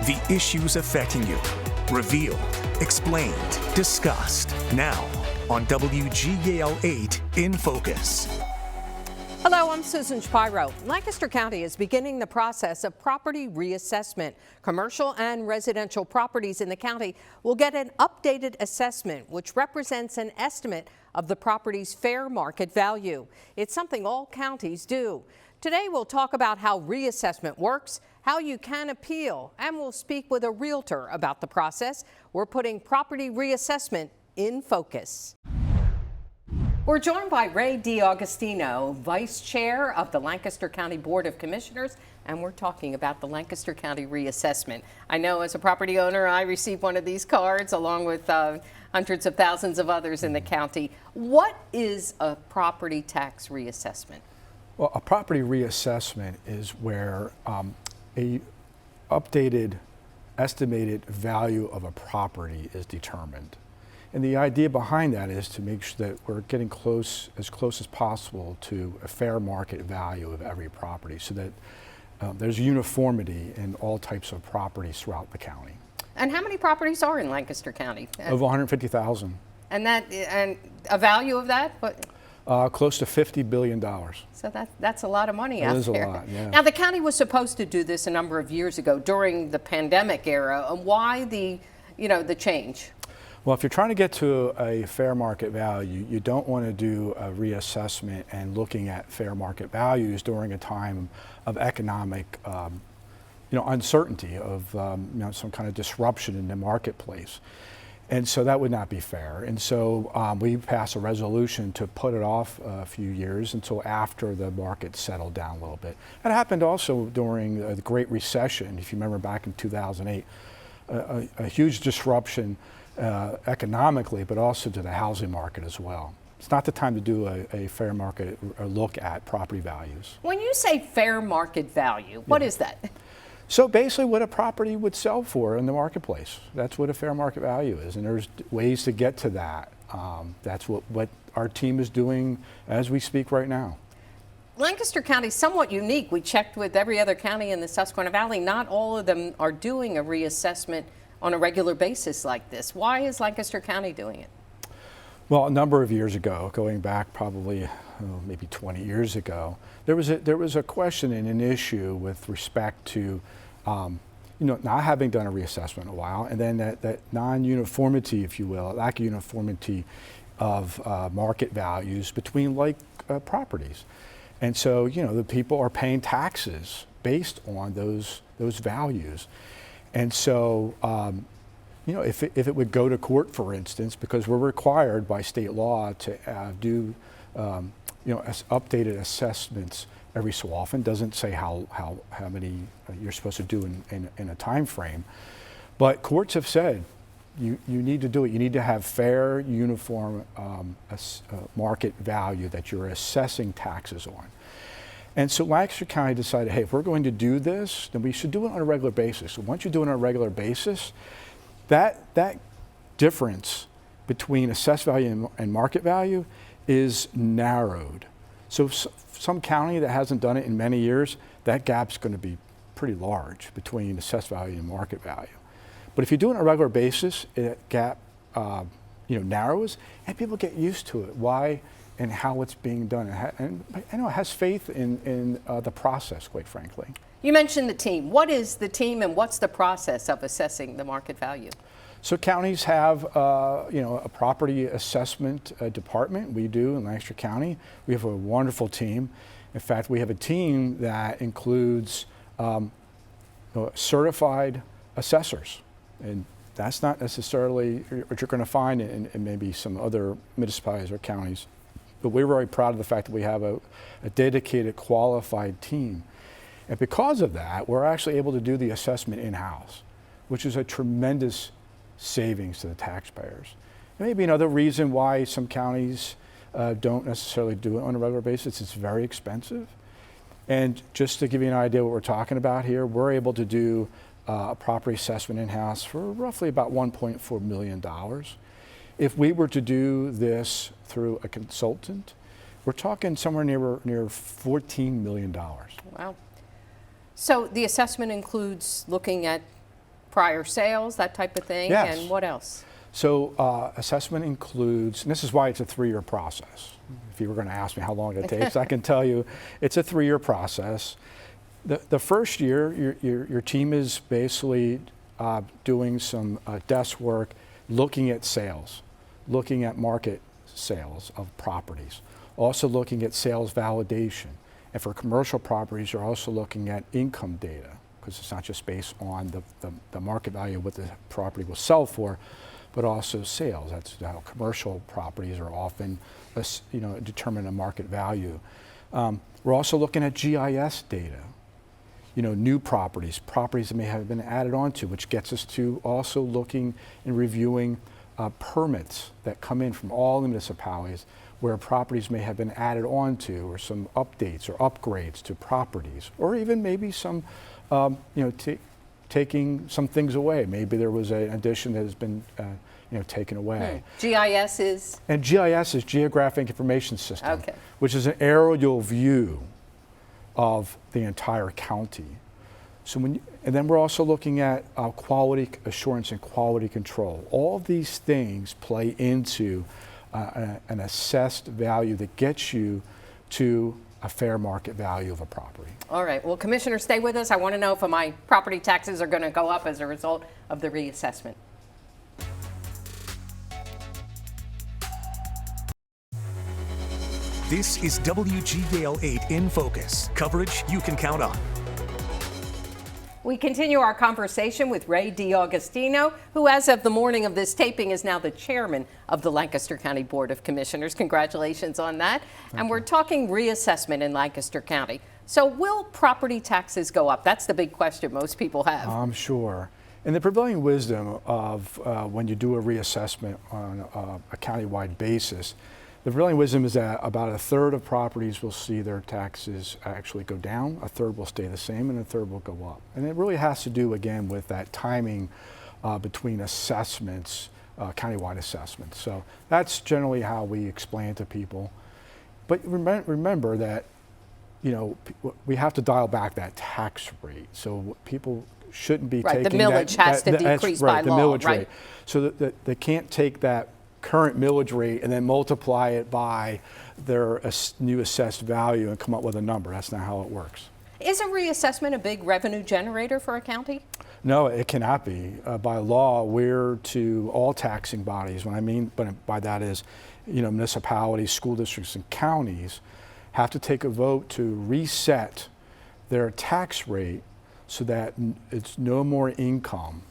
The issues affecting you. Revealed, explained, discussed. Now on WGAL 8 in Focus. Hello, I'm Susan Shapiro. Lancaster County is beginning the process of property reassessment. Commercial and residential properties in the county will get an updated assessment, which represents an estimate of the property's fair market value. It's something all counties do. Today, we'll talk about how reassessment works, how you can appeal, and we'll speak with a realtor about the process. We're putting property reassessment in focus. We're joined by Ray D'Agostino, Vice Chair of the Lancaster County Board of Commissioners, and we're talking about the Lancaster County reassessment. I know as a property owner, I received one of these cards along with hundreds of thousands of others in the county. What is a property tax reassessment? Well, a property reassessment is where a updated estimated value of a property is determined. And the idea behind that is to make sure that we're getting as close as possible to a fair market value of every property so that there's uniformity in all types of properties throughout the county. And how many properties are in Lancaster County? Over 150,000. And a value of that? Close to $50 billion. So that's a lot of money out there. It is a lot, yeah. Now, the county was supposed to do this a number of years ago during the pandemic era. Why the change? Well, if you're trying to get to a fair market value, you don't want to do a reassessment and looking at fair market values during a time of economic uncertainty, of some kind of disruption in the marketplace. And so that would not be fair. And so we passed a resolution to put it off a few years until after the market settled down a little bit. That happened also during the Great Recession, if you remember back in 2008, a huge disruption economically, but also to the housing market as well. It's not the time to do a fair market look at property values. When you say fair market value, what is that? So basically what a property would sell for in the marketplace. That's what a fair market value is, and there's ways to get to that. That's what our team is doing as we speak right now. Lancaster County is somewhat unique. We checked with every other county in the Susquehanna Valley. Not all of them are doing a reassessment on a regular basis like this. Why is Lancaster County doing it? Well, a number of years ago, going back probably maybe 20 years ago, there was a question and an issue with respect to not having done a reassessment in a while, and then that non-uniformity, if you will, lack of uniformity of market values between properties. And so, the people are paying taxes based on those values. And so, if it would go to court, for instance, because we're required by state law to do, updated assessments every so often. Doesn't say how many you're supposed to do in a time frame, but courts have said you need to do it. You need to have fair, uniform market value that you're assessing taxes on. And so Lancaster County decided, hey, if we're going to do this, then we should do it on a regular basis. So once you do it on a regular basis, that difference between assessed value and market value is narrowed. So some county that hasn't done it in many years, that gap's going to be pretty large between assessed value and market value. But if you do it on a regular basis, that gap narrows, and people get used to it. Why? And how it's being done. And I know it has faith in the process, quite frankly. You mentioned the team. What is the team and what's the process of assessing the market value? So counties have a property assessment department. We do in Lancaster County. We have a wonderful team. In fact, we have a team that includes certified assessors. And that's not necessarily what you're going to find in maybe some other municipalities or counties. But we're very proud of the fact that we have a dedicated, qualified team. And because of that, we're actually able to do the assessment in-house, which is a tremendous savings to the taxpayers. There may be another reason why some counties don't necessarily do it on a regular basis. It's very expensive. And just to give you an idea what we're talking about here, we're able to do a property assessment in-house for roughly about $1.4 million. If we were to do this through a consultant, we're talking somewhere near $14 million. Wow. So the assessment includes looking at prior sales, that type of thing? Yes. And what else? So assessment includes, and this is why it's a 3-year process. If you were going to ask me how long it takes, I can tell you it's a 3-year process. The first year, your team is basically doing some desk work, looking at sales, looking at market sales of properties, also looking at sales validation. And for commercial properties, you're also looking at income data, because it's not just based on the market value of what the property will sell for, but also sales. That's how commercial properties are often, determine a market value. We're also looking at GIS data. New properties that may have been added onto, which gets us to also looking and reviewing permits that come in from all the municipalities where properties may have been added onto, or some updates or upgrades to properties, or even maybe some, taking some things away. Maybe there was an addition that has been taken away. GIS is? And GIS is Geographic Information System, okay, which is an aerial view of the entire county. So and then we're also looking at quality assurance and quality control. All of these things play into an assessed value that gets you to a fair market value of a property. All right. Well, Commissioner, stay with us. I want to know if my property taxes are going to go up as a result of the reassessment. This is WGAL 8 in Focus, coverage you can count on. We continue our conversation with Ray DiAugustino, who as of the morning of this taping is now the chairman of the Lancaster County Board of Commissioners. Congratulations on that. And we're talking reassessment in Lancaster County. So will property taxes go up? That's the big question most people have. I'm sure. And the prevailing wisdom of when you do a reassessment on a countywide basis, the prevailing wisdom is that about a third of properties will see their taxes actually go down, a third will stay the same, and a third will go up. And it really has to do, again, with that timing between assessments, countywide assessments. So that's generally how we explain to people. But remember that, we have to dial back that tax rate. So people shouldn't be taking the millage has to decrease by law, the millage rate. So that they can't take that current millage rate and then multiply it by their new assessed value and come up with a number. That's not how it works. Is a reassessment a big revenue generator for a county? No, it cannot be. By law, we're to all taxing bodies. What I mean by that is, municipalities, school districts, and counties have to take a vote to reset their tax rate so that it's no more income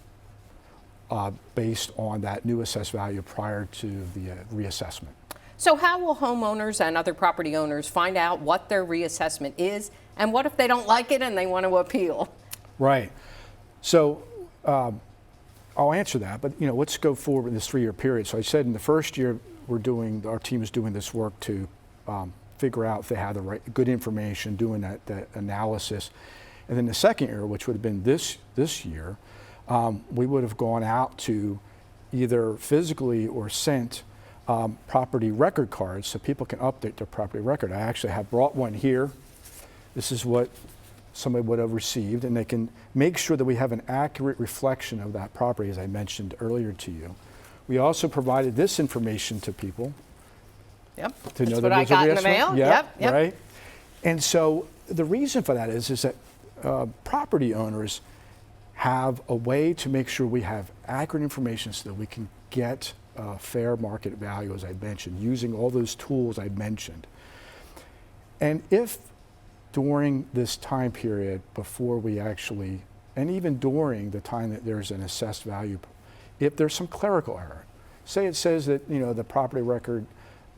based on that new assessed value prior to the reassessment. So how will homeowners and other property owners find out what their reassessment is, and what if they don't like it and they want to appeal? Right. So I'll answer that, but let's go forward in this 3-year period. So I said in the first year our team is doing this work to figure out if they have the good information, doing that analysis. And then the second year, which would have been this year, we would have gone out to either physically or sent property record cards so people can update their property record. I actually have brought one here. This is what somebody would have received, and they can make sure that we have an accurate reflection of that property, as I mentioned earlier to you. We also provided this information to people. Yep, to know that's what I got in the mail. Yep. Right. And so the reason for that is that property owners have a way to make sure we have accurate information so that we can get fair market value, as I mentioned, using all those tools I mentioned. And if during this time period before we actually, and even during the time that there's an assessed value, if there's some clerical error, say it says that the property record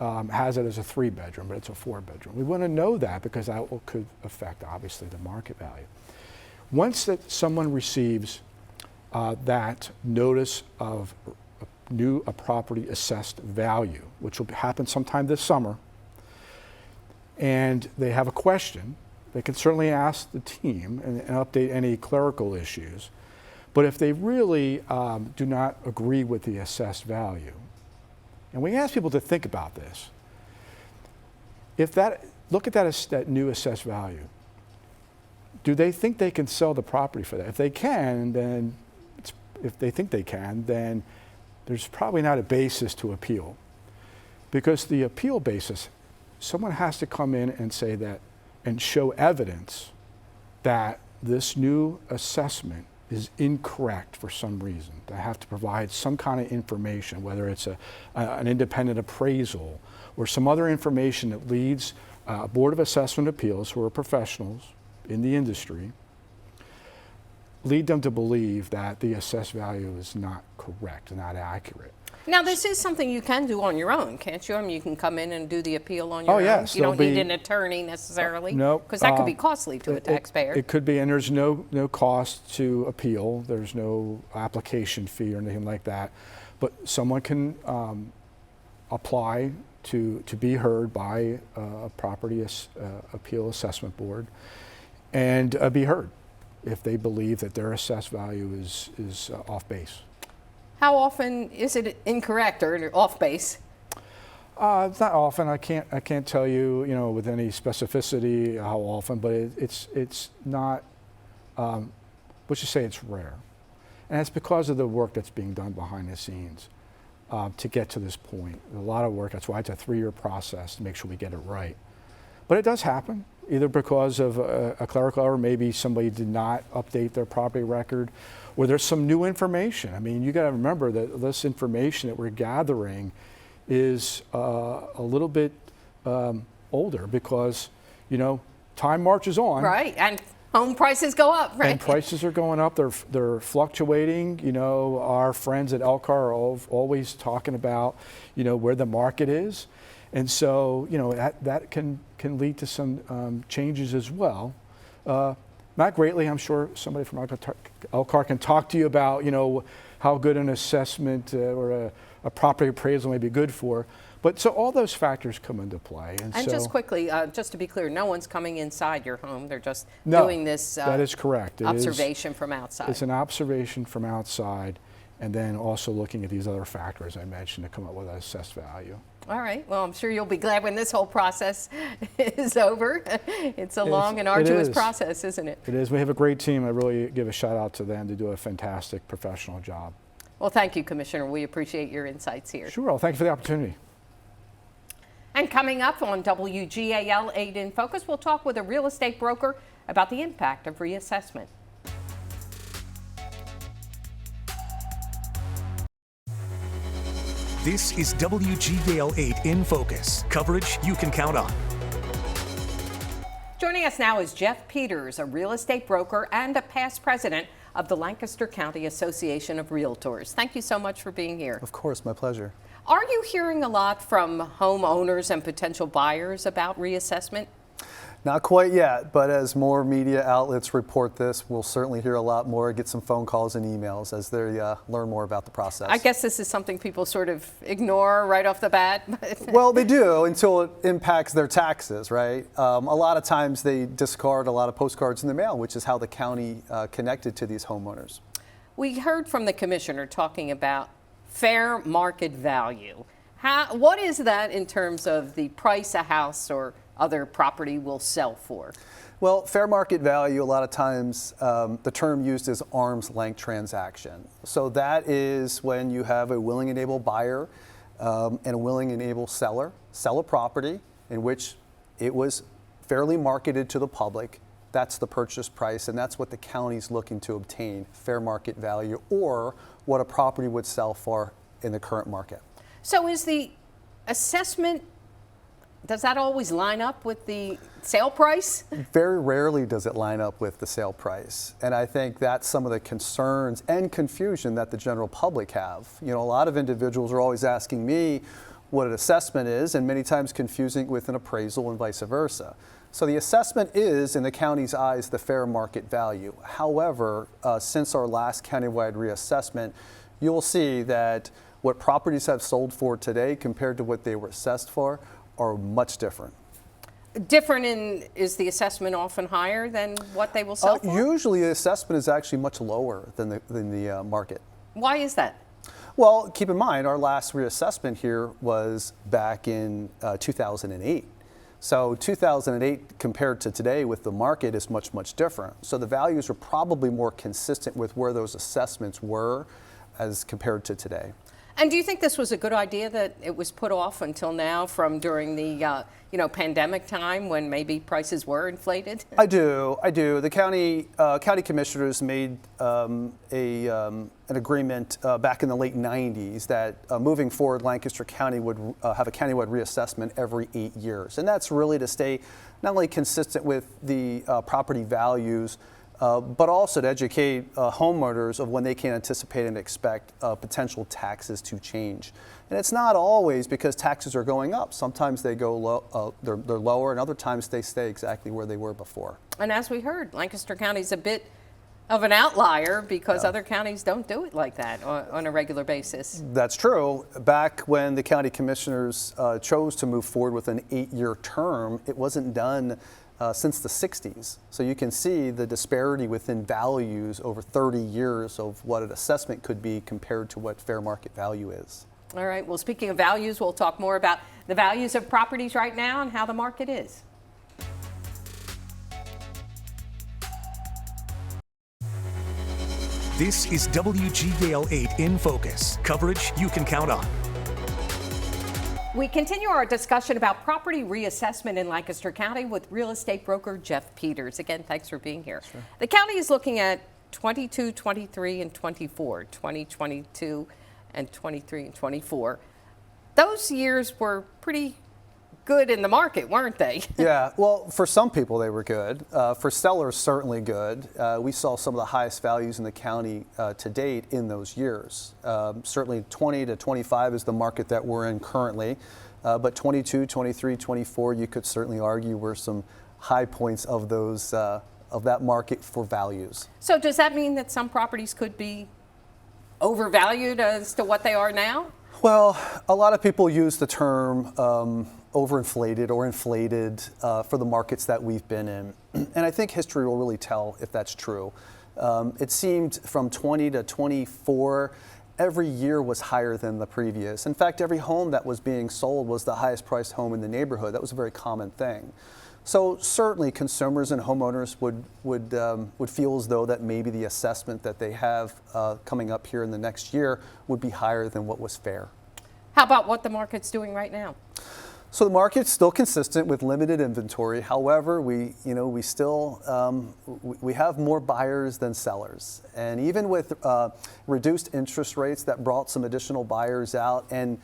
has it as a 3-bedroom, but it's a 4-bedroom. We want to know that because that could affect, obviously, the market value. Once that someone receives that notice of a property assessed value, which will happen sometime this summer, and they have a question, they can certainly ask the team and update any clerical issues. But if they really do not agree with the assessed value, and we ask people to think about this, look at that new assessed value. Do they think they can sell the property for that? If they can, then it's if they think they can, then there's probably not a basis to appeal. Because the appeal basis, someone has to come in and say that and show evidence that this new assessment is incorrect for some reason. They have to provide some kind of information, whether it's an independent appraisal or some other information that leads a Board of Assessment Appeals, who are professionals in the industry, lead them to believe that the assessed value is not correct, not accurate. Now, this is something you can do on your own, can't you? I mean, you can come in and do the appeal on your own. Yes, You don't need an attorney necessarily. No. Because that could be costly to a taxpayer. It could be, and there's no cost to appeal. There's no application fee or anything like that. But someone can apply to be heard by a property appeal assessment board and be heard if they believe that their assessed value is off base. How often is it incorrect or off base? It's not often. I can't tell you, with any specificity how often, but it's not. Let's just say it's rare, and it's because of the work that's being done behind the scenes to get to this point. A lot of work. That's why it's a 3-year process to make sure we get it right. But it does happen, either because of a clerical error, maybe somebody did not update their property record, or there's some new information. I mean, you got to remember that this information that we're gathering is a little bit older because, time marches on. Right, and home prices go up, right? And prices are going up. They're fluctuating. Our friends at Elkhart are always talking about, where the market is. And so, that can lead to some changes as well. Not greatly. I'm sure somebody from Elkhart can talk to you about, how good an assessment or a property appraisal may be good for. But so all those factors come into play. And so, just quickly, just to be clear, no one's coming inside your home. They're just no, doing this that is correct. observation from outside. It's an observation from outside, and then also looking at these other factors I mentioned to come up with an assessed value. All right. Well, I'm sure you'll be glad when this whole process is over. It's a long and arduous process, isn't it? It is. We have a great team. I really give a shout out to them. They do a fantastic professional job. Well, thank you, Commissioner. We appreciate your insights here. Sure. Well, thank you for the opportunity. And coming up on WGAL 8 in Focus, we'll talk with a real estate broker about the impact of reassessment. This is WGAL 8 in Focus, coverage you can count on. Joining us now is Jeff Peters, a real estate broker and a past president of the Lancaster County Association of Realtors. Thank you so much for being here. Of course, my pleasure. Are you hearing a lot from homeowners and potential buyers about reassessment? Not quite yet, but as more media outlets report this, we'll certainly hear a lot more, get some phone calls and emails as they learn more about the process. I guess this is something people sort of ignore right off the bat. Well, they do until it impacts their taxes, right? A lot of times they discard a lot of postcards in the mail, which is how the county connected to these homeowners. We heard from the commissioner talking about fair market value. What is that in terms of the price a house or other property will sell for? Well, fair market value, a lot of times the term used is arm's length transaction. So that is when you have a willing and able buyer and a willing and able seller sell a property in which it was fairly marketed to the public. That's the purchase price, and that's what the county's looking to obtain, fair market value, or what a property would sell for in the current market. So is the assessment, does that always line up with the sale price? Very rarely does it line up with the sale price. And I think that's some of the concerns and confusion that the general public have. A lot of individuals are always asking me what an assessment is, and many times confusing with an appraisal and vice versa. So the assessment is, in the county's eyes, the fair market value. However, since our last countywide reassessment, you'll see that what properties have sold for today compared to what they were assessed for are much different. Is the assessment often higher than what they will sell for? Usually the assessment is actually much lower than the market. Why is that? Well, keep in mind, our last reassessment here was back in 2008. So 2008 compared to today with the market is much, much different. So the values are probably more consistent with where those assessments were as compared to today. And do you think this was a good idea that it was put off until now from during the pandemic time when maybe prices were inflated? I do. The county commissioners made an agreement back in the late 90s that moving forward, Lancaster County would have a countywide reassessment every 8 years. And that's really to stay not only consistent with the property values, but also to educate homeowners of when they can anticipate and expect potential taxes to change. And it's not always because taxes are going up. Sometimes they go low, they're lower, and other times they stay exactly where they were before. And as we heard, Lancaster County is a bit of an outlier because other counties don't do it like that on a regular basis. That's true. Back when the county commissioners chose to move forward with an 8-year term, it wasn't done since the 60s. So you can see the disparity within values over 30 years of what an assessment could be compared to what fair market value is. All right, well, speaking of values, we'll talk more about the values of properties right now and how the market is. This is WGAL8 in Focus, coverage you can count on. We continue our discussion about property reassessment in Lancaster County with real estate broker Jeff Peters. Again, thanks for being here. Sure. The county is looking at 22, 23, and 24, 2022 and 23 and 24. Those years were pretty good in the market, weren't they? Yeah, well, for some people they were good. For sellers, certainly good. We saw some of the highest values in the county to date in those years. Certainly 20 to 25 is the market that we're in currently, but 22, 23, 24, you could certainly argue were some high points of those of that market for values. So does that mean that some properties could be overvalued as to what they are now? Well, a lot of people use the term overinflated or inflated for the markets that we've been in. And I think history will really tell if that's true. It seemed from 20 to 24, every year was higher than the previous. In fact, every home that was being sold was the highest priced home in the neighborhood. That was a very common thing. So certainly consumers and homeowners would feel as though that maybe the assessment that they have coming up here in the next year would be higher than what was fair. How about what the market's doing right now? So the market's still consistent with limited inventory. However, we still we have more buyers than sellers, and even with reduced interest rates that brought some additional buyers out and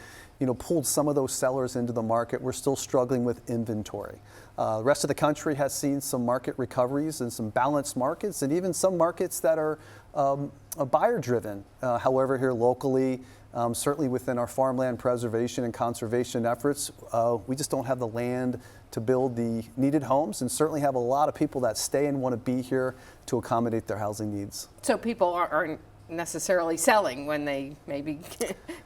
pulled some of those sellers into the market, we're still struggling with inventory. The rest of the country has seen some market recoveries and some balanced markets, and even some markets that are buyer-driven. However, here locally, certainly within our farmland preservation and conservation efforts, we just don't have the land to build the needed homes, and certainly have a lot of people that stay and want to be here to accommodate their housing needs. So people aren't necessarily selling when they maybe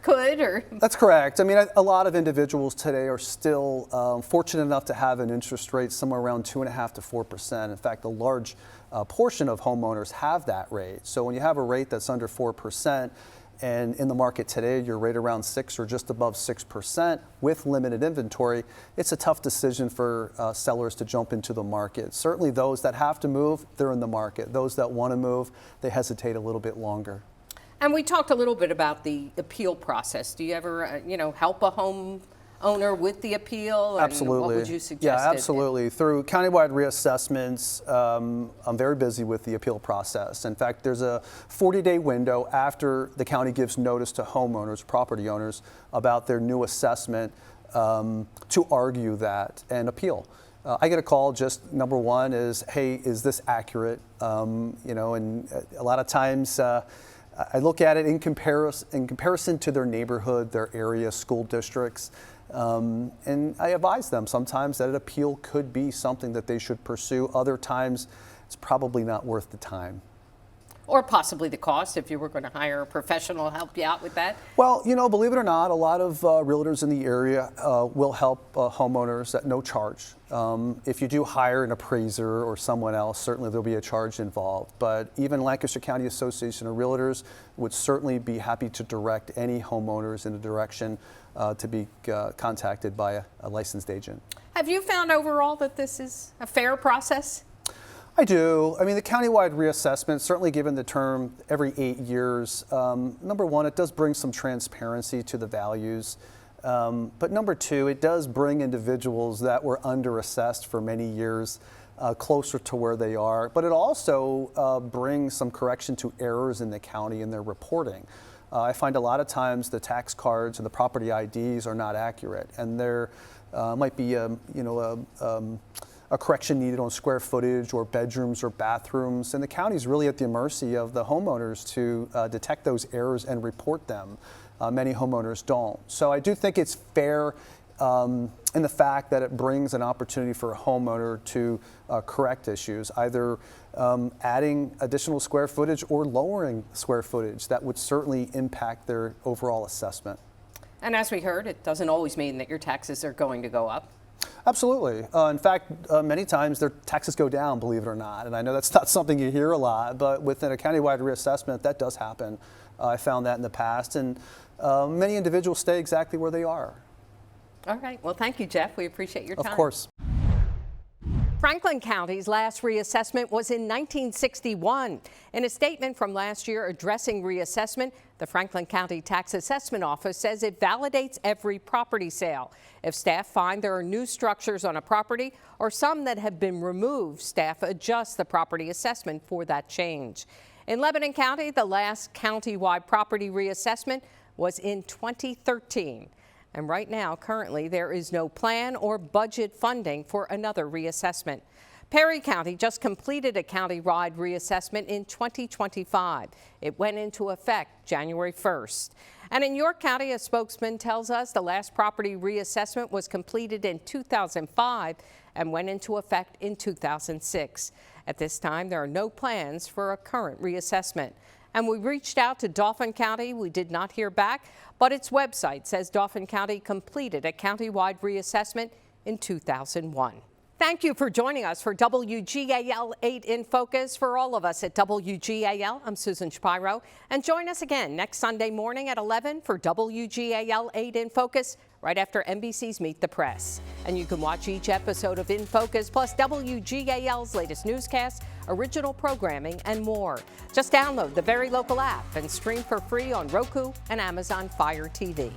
could, or? That's correct. I mean, a lot of individuals today are still fortunate enough to have an interest rate somewhere around 2.5% to 4%. In fact, a large portion of homeowners have that rate. So when you have a rate that's under 4%, and in the market today, you're right around 6 or just above 6% with limited inventory, it's a tough decision for sellers to jump into the market. Certainly those that have to move, they're in the market. Those that want to move, they hesitate a little bit longer. And we talked a little bit about the appeal process. Do you ever, help a home owner with the appeal? And absolutely. What would you suggest? Yeah, absolutely. Through countywide reassessments, I'm very busy with the appeal process. In fact, there's a 40-day window after the county gives notice to homeowners, property owners, about their new assessment to argue that and appeal. I get a call. Just number one is, hey, is this accurate? And a lot of times I look at it in comparison to their neighborhood, their area, school districts. And I advise them sometimes that an appeal could be something that they should pursue. Other times, it's probably not worth the time. Or possibly the cost if you were going to hire a professional to help you out with that? Well, believe it or not, a lot of realtors in the area will help homeowners at no charge. If you do hire an appraiser or someone else, certainly there'll be a charge involved. But even Lancaster County Association of Realtors would certainly be happy to direct any homeowners in a direction to be contacted by a licensed agent. Have you found overall that this is a fair process? I do. I mean, the countywide reassessment, certainly given the term every 8 years, number one, it does bring some transparency to the values. But number two, it does bring individuals that were underassessed for many years closer to where they are. But it also brings some correction to errors in the county in their reporting. I find a lot of times the tax cards and the property IDs are not accurate, and there might be a correction needed on square footage or bedrooms or bathrooms, and the county's really at the mercy of the homeowners to detect those errors and report them. Many homeowners don't. So I do think it's fair in the fact that it brings an opportunity for a homeowner to correct issues, either adding additional square footage or lowering square footage that would certainly impact their overall assessment. And as we heard, it doesn't always mean that your taxes are going to go up. Absolutely. In fact, many times their taxes go down, believe it or not. And I know that's not something you hear a lot, but within a countywide reassessment, that does happen. I found that in the past. And many individuals stay exactly where they are. All right. Well, thank you, Jeff. We appreciate your time. Of course. Franklin County's last reassessment was in 1961. In a statement from last year addressing reassessment, the Franklin County Tax Assessment Office says it validates every property sale. If staff find there are new structures on a property or some that have been removed, staff adjust the property assessment for that change. In Lebanon County, the last countywide property reassessment was in 2013. And right now, currently, there is no plan or budget funding for another reassessment. Perry County just completed a countywide reassessment in 2025. It went into effect January 1st. And in York County, a spokesman tells us the last property reassessment was completed in 2005 and went into effect in 2006. At this time, there are no plans for a current reassessment. And we reached out to Dauphin County. We did not hear back, but its website says Dauphin County completed a countywide reassessment in 2001. Thank you for joining us for WGAL 8 in Focus. For all of us at WGAL, I'm Susan Shapiro. And join us again next Sunday morning at 11 for WGAL 8 in Focus, right after NBC's Meet the Press. And you can watch each episode of In Focus, plus WGAL's latest newscasts, original programming, and more. Just download the Very Local app and stream for free on Roku and Amazon Fire TV.